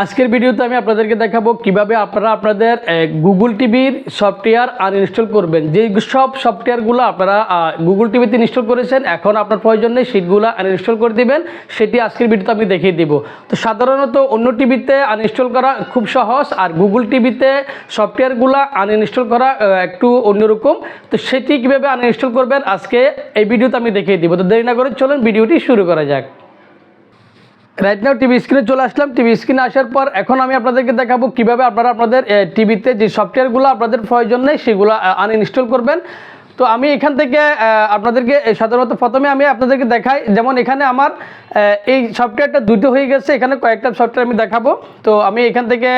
আজকের ভিডিওতে আমি আপনাদেরকে দেখাবো কিভাবে আপনারা আপনাদের গুগল টিভির সফটওয়্যার আনইনস্টল করবেন। যে সব সফটওয়্যারগুলো আপনারা গুগল টিভিতে ইনস্টল করেছেন, এখন আপনার প্রয়োজন নেই, সেগুলো আনইনস্টল করে দিবেন। সেটি আজকের ভিডিওতে আমি দেখিয়ে দিব। তো সাধারণত অন্য টিভিতে আনইনস্টল করা খুব সহজ, আর গুগল টিভিতে সফটওয়্যারগুলো আনইনস্টল করা একটু অন্যরকম। তো সেটি কীভাবে আনইনস্টল করবেন আজকে এই ভিডিওতে আমি দেখিয়ে দিব। তো দেরি না করে চলুন ভিডিওটি শুরু করা যাক। রাইট নাও টিভি স্ক্রিনে চলে আসলাম। টিভি স্ক্রিনে আসার পর এখন আমি আপনাদেরকে দেখাবো কিভাবে আপনারা আপনাদের টিভিতে যে সফটওয়্যারগুলো আপনাদের প্রয়োজন নেই সেগুলো আনইনস্টল করবেন। তো আমি এখান থেকে আপনাদেরকে সাধারণত প্রথমে আমি আপনাদেরকে দেখাই, যেমন এখানে আমার এই সফটওয়্যারটা দুটো হয়ে গেছে, এখানে কয়েকটা সফটওয়্যার আমি দেখাবো। তো আমি এখান থেকে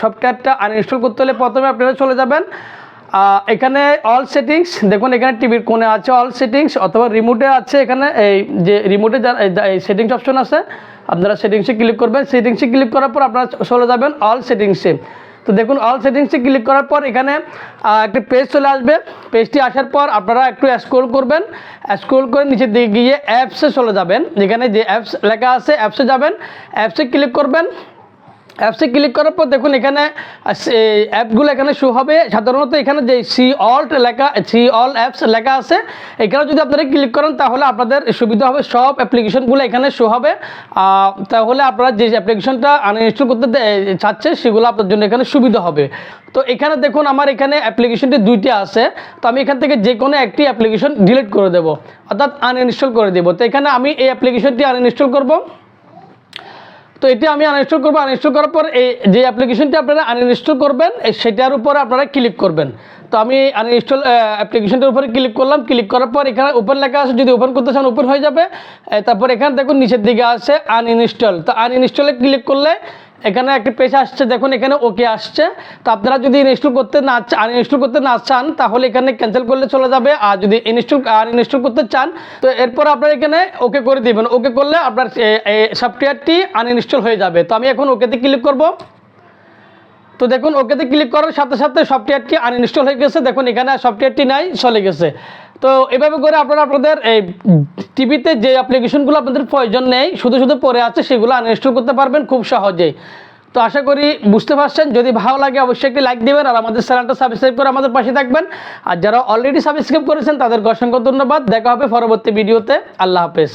সফটওয়্যারটা আনইনস্টল করতে হলে প্রথমে আপনারা চলে যাবেন এখানে অল সেটিংস। দেখুন এখানে টিভির কোণে আছে অল সেটিংস, অথবা রিমোটে আছে এখানে এই যে রিমোটে সেটিংস অপশন আছে, আপনারা সেটিংসে ক্লিক করবেন। সেটিংসে ক্লিক করার পর আপনারা চলে যাবেন অল সেটিংসে। তো দেখুন অল সেটিংসে ক্লিক করার পর এখানে একটা পেজ চলে আসবে। পেজটি আসার পর আপনারা একটু স্ক্রল করবেন, স্ক্রল করে নিচের দিকে গিয়ে অ্যাপসে চলে যাবেন। যেখানে যে অ্যাপস লেখা আছে অ্যাপসে যাবেন, অ্যাপসে ক্লিক করবেন। অ্যাপসে ক্লিক করার পর দেখুন এখানে অ্যাপগুলো এখানে শো হবে। সাধারণত এখানে যে সি অল অ্যাপস লেখা আছে, এখানে যদি আপনারা ক্লিক করেন তাহলে আপনাদের সুবিধা হবে, সব অ্যাপ্লিকেশনগুলো এখানে শো হবে। তাহলে আপনারা যে অ্যাপ্লিকেশনটা আনইনস্টল করতে চাচ্ছে সেগুলো আপনার জন্য এখানে সুবিধা হবে। তো এখানে দেখুন আমার এখানে অ্যাপ্লিকেশনটি দুইটা আছে। তো আমি এখান থেকে যে কোনো একটি অ্যাপ্লিকেশন ডিলিট করে দেবো, অর্থাৎ আনইনস্টল করে দেবো। তো এখানে আমি এই অ্যাপ্লিকেশনটি আনইনস্টল করব। তো এটি আমি আনইনস্টল করবো। আনইনস্টল করার পর এই যে অ্যাপ্লিকেশনটি আপনারা আনইনস্টল করবেন সেটার উপরে আপনারা ক্লিক করবেন। তো আমি আনইনস্টল অ্যাপ্লিকেশনটার উপরে ক্লিক করলাম। ক্লিক করার পর এখানে ওপেন লেখা আছে, যদি ওপেন করতে চান ওপেন হয়ে যাবে। তারপর এখানে দেখুন নিচের দিকে আছে আনইনস্টল। তো আনইনস্টলে ক্লিক করলে এখানে একটা পেজ আসছে, দেখুন এখানে ওকে আসছে। তো আপনারা যদি আনইনস্টল করতে না চান তাহলে এখানে ক্যান্সেল করলে চলে যাবে। আর যদি আনইনস্টল করতে চান তো এরপর আপনারা এখানে ওকে করে দিবেন। ওকে করলে আপনার সফটওয়্যারটি আনইনস্টল হয়ে যাবে। তো আমি এখন ওকেতে ক্লিক করব। তো দেখুন ওকেতে ক্লিক করার সাথে সাথে সফটওয়্যারটি আনইনস্টল হয়ে গেছে। দেখুন এখানে সফটওয়্যারটি নাই, চলে গেছে। তো এভাবে করে আপনারা আপনাদের এই টিভিতে যে অ্যাপ্লিকেশনগুলো আপনাদের প্রয়োজন নেই, শুধু শুধু পড়ে আছে, সেগুলো আনইনস্টল করতে পারবেন খুব সহজেই। তো আশা করি বুঝতে পারছেন। যদি ভালো লাগে অবশ্যই একটি লাইক দেবেন, আর আমাদের চ্যানেলটা সাবস্ক্রাইব করে আমাদের পাশে থাকবেন। আর যারা অলরেডি সাবস্ক্রাইব করেছেন তাদেরকে অসংখ্য ধন্যবাদ। দেখা হবে পরবর্তী ভিডিওতে। আল্লাহ হাফেজ।